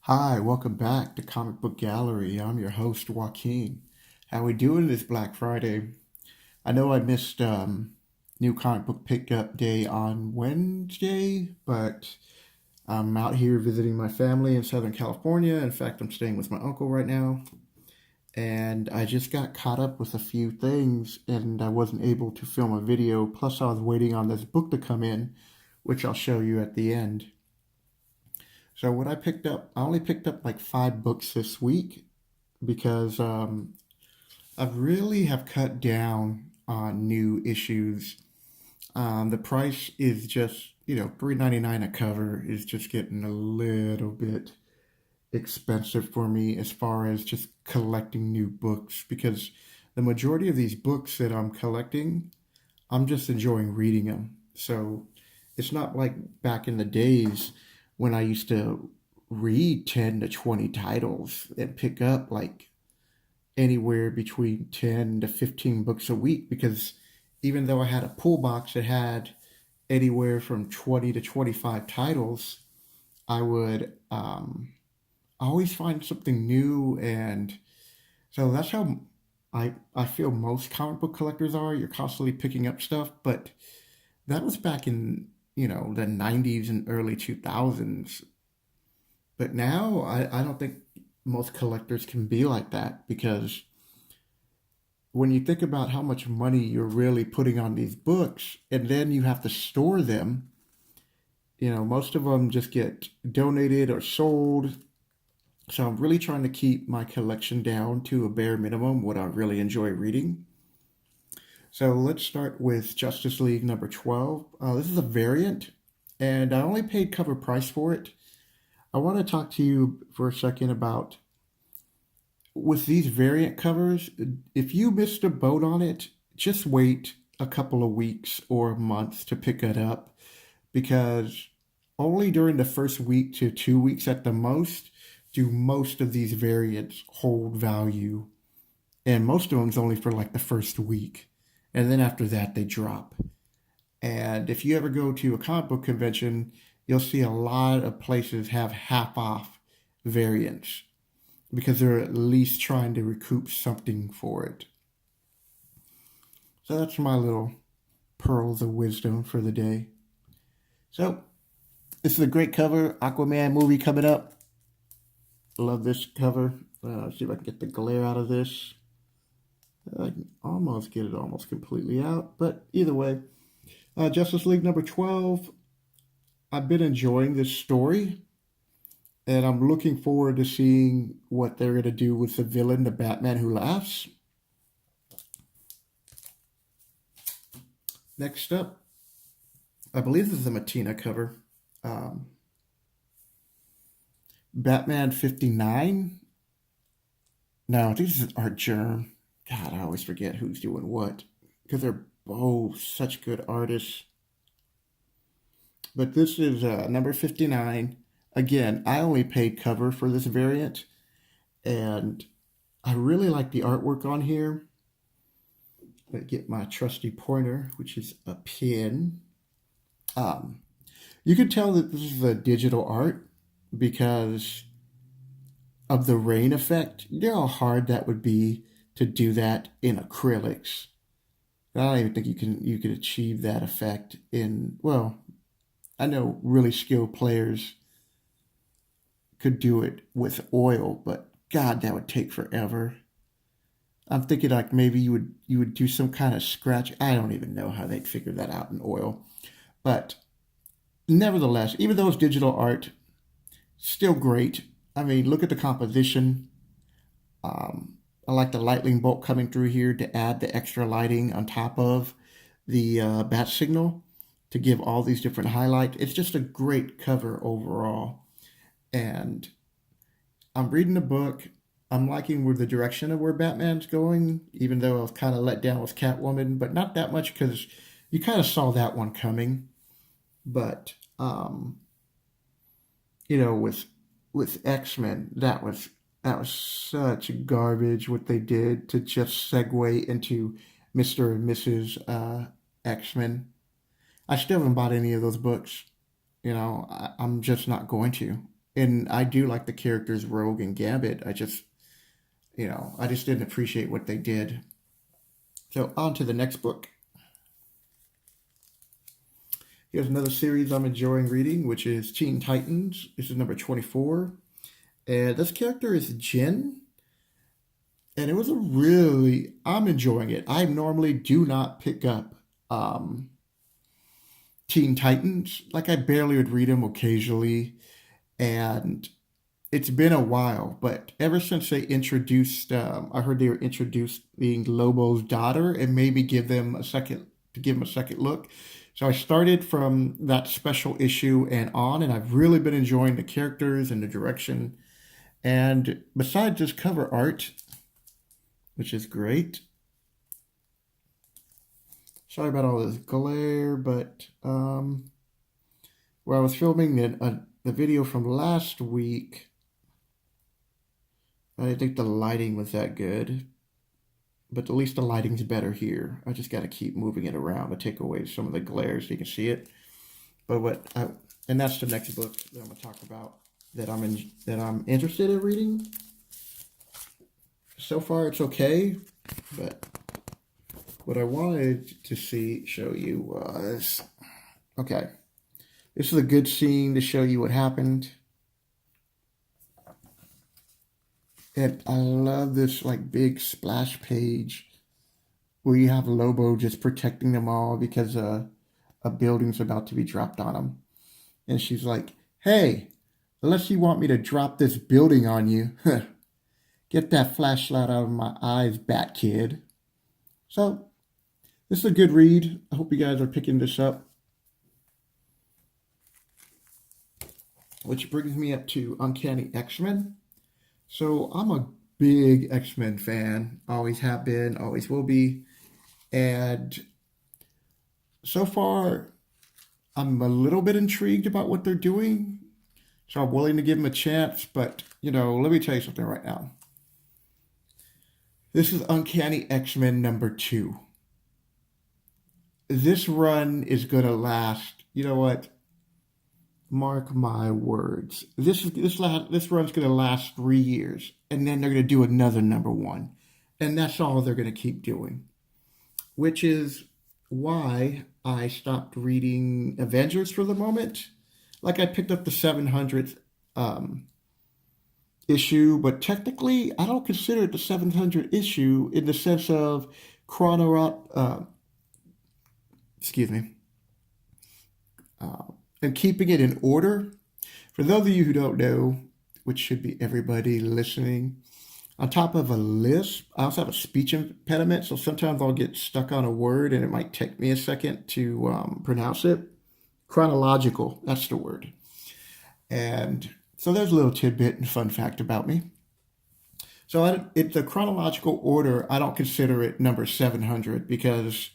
Hi, welcome back to Comicbook Gallery. I'm your host, Joaquin. How we doing this Black Friday? I know I missed new comic book pickup day on Wednesday, but I'm out here visiting my family in Southern California. In fact, I'm staying with my uncle right now, and I just got caught up with a few things, and I wasn't able to film a video. Plus, I was waiting on this book to come in, which I'll show you at the end. So what I picked up, I only picked up like 5 books this week because I really have cut down on new issues. The price is just, $3.99 a cover is just getting a little bit expensive for me as far as just collecting new books because the majority of these books that I'm collecting, I'm just enjoying reading them. So it's not like back in the days when I used to read 10 to 20 titles and pick up like anywhere between 10 to 15 books a week because even though I had a pull box that had anywhere from 20 to 25 titles, I would always find something new. And so that's how I feel most comic book collectors are. You're constantly picking up stuff, but that was back in, the 90s and early 2000s. But now I don't think most collectors can be like that because when you think about how much money you're really putting on these books and then you have to store them, most of them just get donated or sold. So I'm really trying to keep my collection down to a bare minimum, what I really enjoy reading. So let's start with Justice League number 12. This is a variant, and I only paid cover price for it. I want to talk to you for a second about with these variant covers, if you missed a boat on it, just wait a couple of weeks or a month to pick it up because only during the first week to 2 weeks at the most do most of these variants hold value. And most of them's only for like the first week. And then after that, they drop. And if you ever go to a comic book convention, you'll see a lot of places have half off variants because they're at least trying to recoup something for it. So that's my little pearls of wisdom for the day. So this is a great cover. Aquaman movie coming up. Love this cover. See if I can get the glare out of this. I can almost get it almost completely out, but either way, Justice League number 12. I've been enjoying this story, and I'm looking forward to seeing what they're going to do with the villain, the Batman Who Laughs. Next up, I believe this is a Matina cover. Um, Batman 59. No, I think this is Art Germ. God, I always forget who's doing what because they're both such good artists. But this is number 59. Again, I only paid cover for this variant, and I really like the artwork on here. I get my trusty pointer, which is a pin. Um, you can tell that this is a digital art because of the rain effect. You know how hard that would be to do that in acrylics. I don't even think you can achieve that effect in, well, I know really skilled players could do it with oil, but God, that would take forever. I'm thinking like maybe you would do some kind of scratch. I don't even know how they'd figure that out in oil. But nevertheless, even though it's digital art, still great. I mean, look at the composition. I like the lightning bolt coming through here to add the extra lighting on top of the bat signal to give all these different highlights. It's just a great cover overall. And I'm reading the book. I'm liking where the direction of where Batman's going, even though I was kind of let down with Catwoman, but not that much because you kind of saw that one coming. But with X-Men, that was such garbage what they did to just segue into Mr. and Mrs. X-Men. I still haven't bought any of those books. I'm just not going to. And I do like the characters Rogue and Gambit. I just didn't appreciate what they did. So on to the next book. Here's another series I'm enjoying reading, which is Teen Titans. This is number 24. And this character is Jen. And I'm enjoying it. I normally do not pick up Teen Titans. Like, I barely would read them occasionally. And it's been a while, but ever since they introduced, I heard they were introducing Lobo's daughter, and maybe give them a second look. So I started from that special issue and on, and I've really been enjoying the characters and the direction. And besides just cover art, which is great. Sorry about all this glare, but where I was filming the video from last week, I didn't think the lighting was that good, but at least the lighting's better here. I just got to keep moving it around to take away some of the glare so you can see it. And that's the next book that I'm going to talk about that I'm interested in reading. So far, it's okay, but what I wanted to show you was, okay, this is a good scene to show you what happened. And I love this like big splash page where you have Lobo just protecting them all because a building's about to be dropped on them. And she's like, hey, unless you want me to drop this building on you, get that flashlight out of my eyes, Bat Kid. So this is a good read. I hope you guys are picking this up. Which brings me up to Uncanny X-Men. So I'm a big X-Men fan. Always have been, always will be. And so far, I'm a little bit intrigued about what they're doing. So I'm willing to give them a chance. But, let me tell you something right now. This is Uncanny X-Men number 2. This run is going to last, you know what? Mark my words. This run's going to last 3 years, and then they're going to do another number 1, and that's all they're going to keep doing. Which is why I stopped reading Avengers for the moment. Like, I picked up the 700th issue, but technically I don't consider it the 700th issue in the sense of and keeping it in order. For those of you who don't know, which should be everybody listening, on top of a lisp, I also have a speech impediment, so sometimes I'll get stuck on a word and it might take me a second to pronounce it. Chronological, that's the word. And so there's a little tidbit and fun fact about me. So it's a chronological order. I don't consider it number 700 because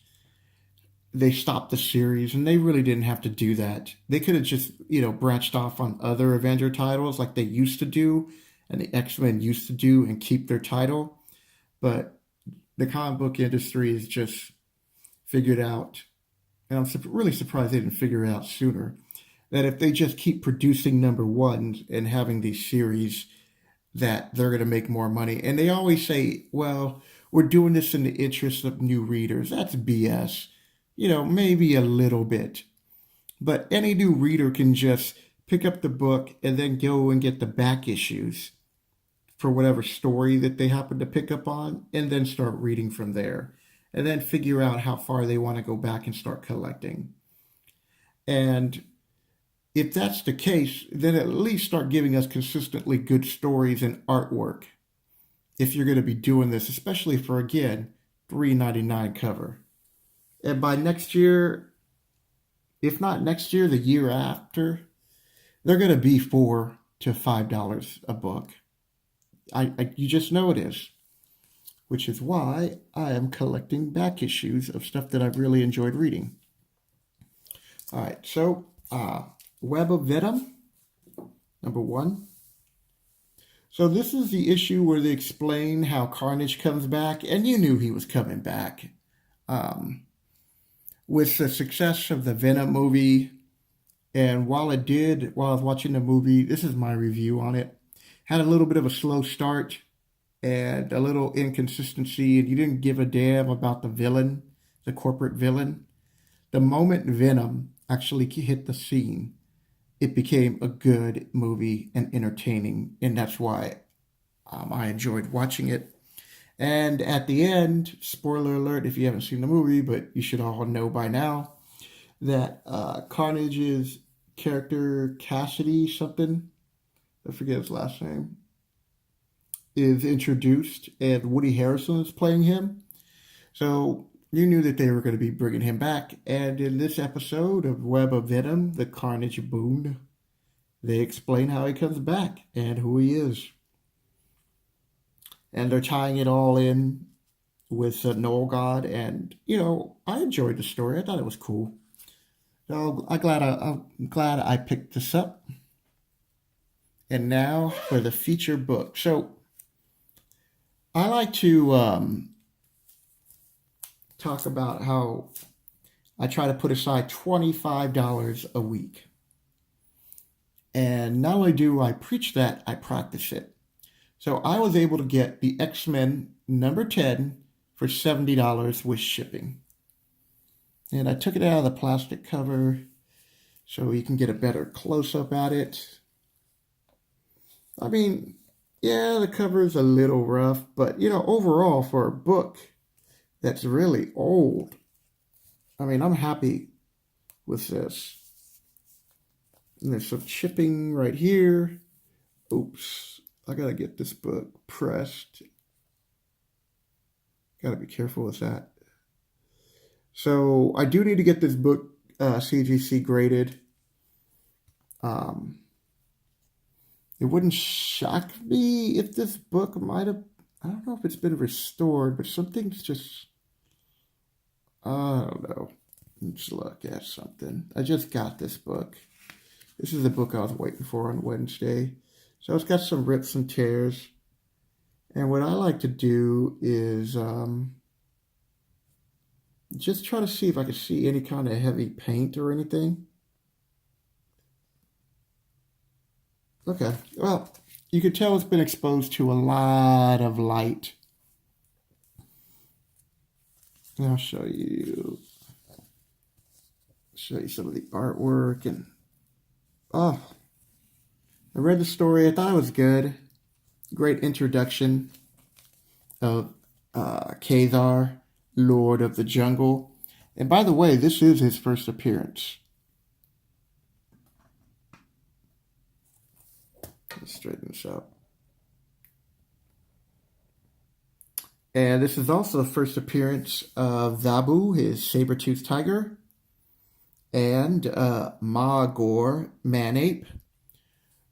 they stopped the series, and they really didn't have to do that. They could have just, branched off on other Avenger titles like they used to do, and the X-Men used to do, and keep their title. But the comic book industry has just figured out, and I'm really surprised they didn't figure it out sooner, that if they just keep producing number 1s and having these series, that they're going to make more money. And they always say, well, we're doing this in the interest of new readers. That's BS. Maybe a little bit. But any new reader can just pick up the book and then go and get the back issues for whatever story that they happen to pick up on, and then start reading from there. And then figure out how far they want to go back and start collecting. And if that's the case, then at least start giving us consistently good stories and artwork. If you're going to be doing this, especially for, again, $3.99 cover. And by next year, if not next year, the year after, they're going to be $4 to $5 a book. You just know it is. Which is why I am collecting back issues of stuff that I've really enjoyed reading. All right, so Web of Venom, number 1. So this is the issue where they explain how Carnage comes back, and you knew he was coming back. With the success of the Venom movie And while while I was watching the movie, this is my review on it. Had a little bit of a slow start and a little inconsistency, and you didn't give a damn about the villain, the corporate villain. The moment Venom actually hit the scene, it became a good movie and entertaining, and that's why I enjoyed watching it. And at the end, spoiler alert if you haven't seen the movie, but you should all know by now that Carnage's character, Cassidy something, I forget his last name, is introduced, and Woody Harrelson is playing him. So you knew that they were going to be bringing him back. And in this episode of Web of Venom, the Carnage Boon, they explain how he comes back and who he is. And they're tying it all in with Noel God. And, I enjoyed the story. I thought it was cool. So I'm glad I picked this up. And now for the feature book. So I like to talk about how I try to put aside $25 a week. And not only do I preach that, I practice it. So I was able to get the X-Men number 10 for $70 with shipping. And I took it out of the plastic cover so you can get a better close-up at it. I mean, yeah, the cover is a little rough, but, overall for a book that's really old, I mean, I'm happy with this. And there's some shipping right here. Oops, I gotta get this book pressed. Gotta be careful with that. So I do need to get this book CGC graded. It wouldn't shock me if this book might have, I don't know if it's been restored, but something's just, I don't know. Let's look at something. I just got this book. This is the book I was waiting for on Wednesday. So it's got some rips and tears. And what I like to do is just try to see if I can see any kind of heavy paint or anything. Okay, well, you can tell it's been exposed to a lot of light. And I'll show you some of the artwork. And I read the story. I thought it was good. Great introduction of Khazar, Lord of the Jungle. And by the way, this is his first appearance. Let's straighten this out. And this is also the first appearance of Zabu, his saber-toothed tiger, and Magor, man-ape.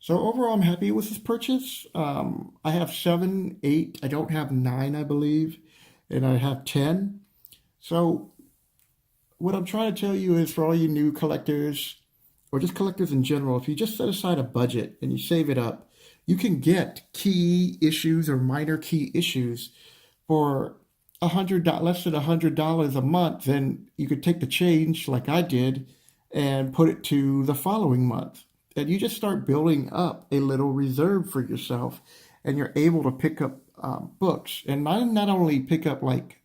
So overall, I'm happy with this purchase. I have 7, 8. I don't have 9, I believe, and I have 10. So what I'm trying to tell you is for all you new collectors, or just collectors in general, if you just set aside a budget and you save it up, you can get key issues or minor key issues for less than $100 a month. Then you could take the change, like I did, and put it to the following month. And you just start building up a little reserve for yourself, and you're able to pick up books. And not only pick up like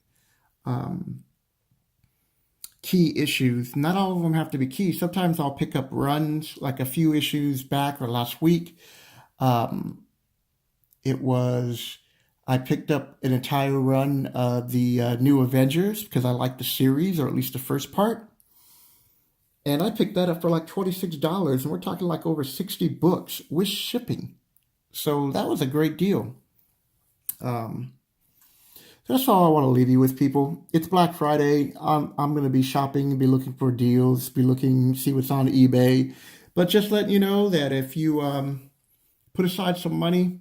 key issues. Not all of them have to be key. Sometimes I'll pick up runs, like a few issues back or last week. I picked up an entire run of the New Avengers because I like the series, or at least the first part. And I picked that up for like $26, and we're talking like over 60 books with shipping. So that was a great deal. That's all I want to leave you with, people. It's Black Friday. I'm going to be shopping, be looking for deals, see what's on eBay. But just letting you know that if you put aside some money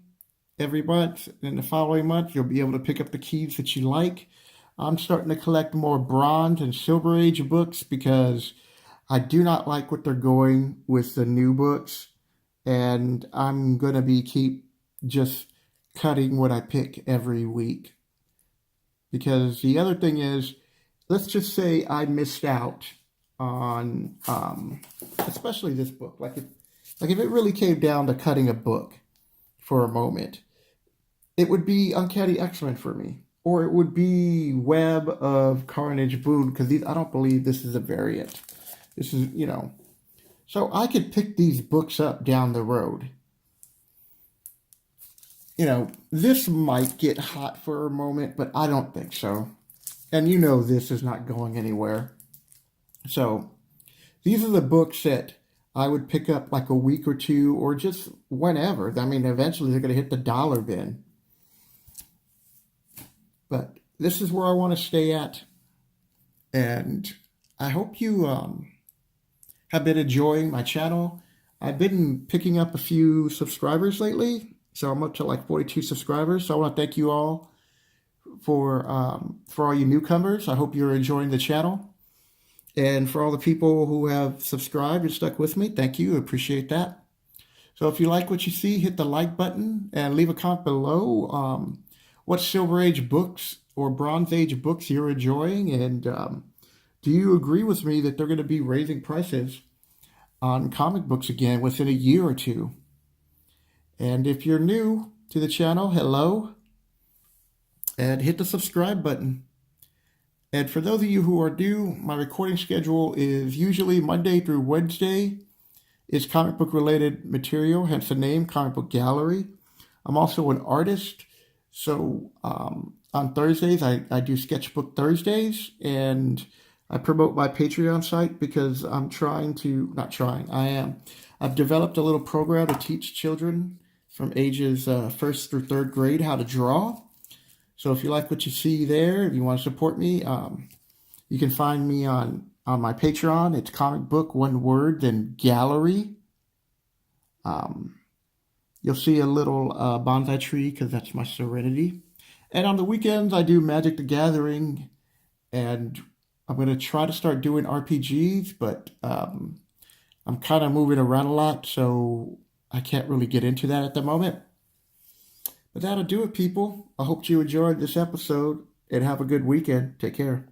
every month, and the following month, you'll be able to pick up the keys that you like. I'm starting to collect more Bronze and Silver Age books because I do not like what they're going with the new books. And I'm going to keep just cutting what I pick every week. Because the other thing is, let's just say I missed out on, especially this book. Like if it really came down to cutting a book for a moment, it would be Uncanny X-Men for me, or it would be Web of Carnage Boone, because I don't believe this is a variant. This is, so I could pick these books up down the road. This might get hot for a moment, but I don't think so. And this is not going anywhere. So these are the books that I would pick up like a week or two, or just whenever. I mean, eventually they're going to hit the dollar bin. But this is where I want to stay at. And I hope you have been enjoying my channel. I've been picking up a few subscribers lately. So I'm up to like 42 subscribers. So I want to thank you all for all you newcomers. I hope you're enjoying the channel. And for all the people who have subscribed and stuck with me, thank you. I appreciate that. So if you like what you see, hit the like button and leave a comment below what Silver Age books or Bronze Age books you're enjoying. And do you agree with me that they're going to be raising prices on comic books again within a year or two? And if you're new to the channel, hello, and hit the subscribe button. And for those of you who are new, my recording schedule is usually Monday through Wednesday. It's comic book related material, hence the name, Comicbook Gallery. I'm also an artist. So on Thursdays, I do Sketchbook Thursdays, and I promote my Patreon site because I've developed a little program to teach children from ages 1st through 3rd grade how to draw. So if you like what you see there, if you want to support me, you can find me on my Patreon. It's Comic Book, one word, then Gallery. You'll see a little bonsai tree because that's my serenity. And on the weekends, I do Magic the Gathering, and I'm going to try to start doing RPGs, but I'm kind of moving around a lot, so I can't really get into that at the moment. But that'll do it, people. I hope you enjoyed this episode, and have a good weekend. Take care.